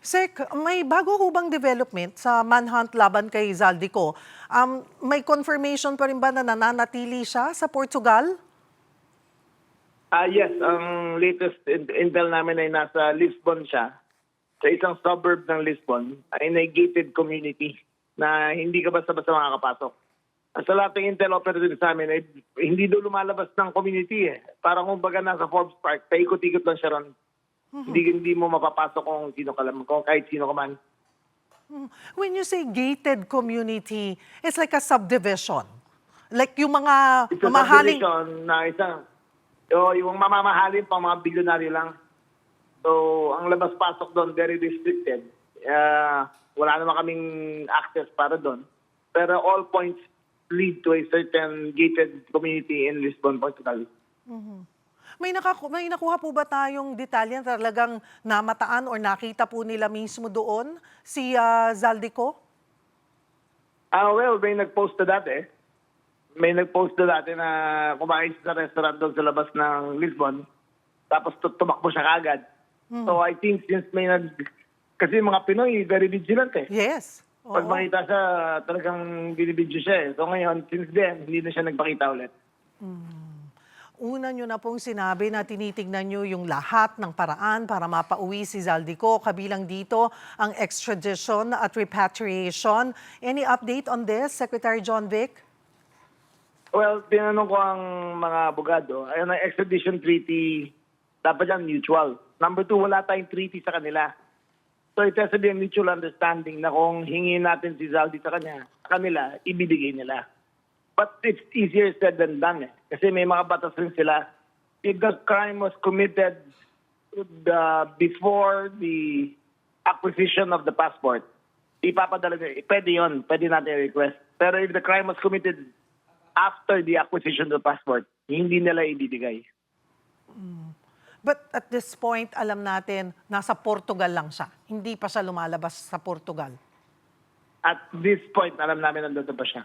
Sek, may bago ho bang development sa manhunt laban kay Zaldico? May confirmation pa rin ba na nananatili siya sa Portugal? Yes, ang latest intel namin ay nasa Lisbon siya. Sa isang suburb ng Lisbon, ay na gated community na hindi ka basta-basta makakapasok. Sa lahat ng intel operative sa amin, ay hindi doon lumalabas ng community eh. Parang kumbaga nasa Forbes Park, paikot-ikot lang siya ron. Hindi mo mapapasok kung sino ka lang, kung kahit sino ka man. When you say gated community, it's like a subdivision. Like yung mga It's a mamahaling... subdivision na isang, yung mamamahalin pang mga bilyonaryo lang. So, ang labas-pasok doon, very restricted. Wala naman kaming access para doon. Pero all points lead to a certain gated community in Lisbon, Portugal. May nakuha po ba tayong detalye na talagang namataan or nakita po nila mismo doon si Zaldico? Well, may nag-post na dati. May nag-post na dati na kumain sa restaurant doon sa labas ng Lisbon. Tapos tumakbo siya kaagad. So I think since kasi mga Pinoy, very vigilant eh. Yes. Pag Oo. makita siya, talagang binibidyo siya eh. So ngayon, since then, hindi na siya nagpakita ulit. Una nyo na pong sinabi na tinitignan nyo yung lahat ng paraan para mapauwi si Zaldico. Kabilang dito ang extradition at repatriation. Any update on this, Secretary John Vic? Well, tinanong ko ang mga abogado, ayun ang extradition treaty, dapat yan mutual. Number 2, wala tayong treaty sa kanila. So it has to be a mutual understanding na kung hingin natin si Zaldi sa kanila, ibibigay nila. But it's easier said than done eh. Kasi may mga batas rin sila. If the crime was committed before the acquisition of the passport, ipapadala nila. Pwede yun. Pwede natin request. Pero if the crime was committed after the acquisition of the passport, hindi nila ibibigay. But at this point, alam natin, nasa Portugal lang siya. Hindi pa siya lumalabas sa Portugal. At this point, alam namin nandun pa siya.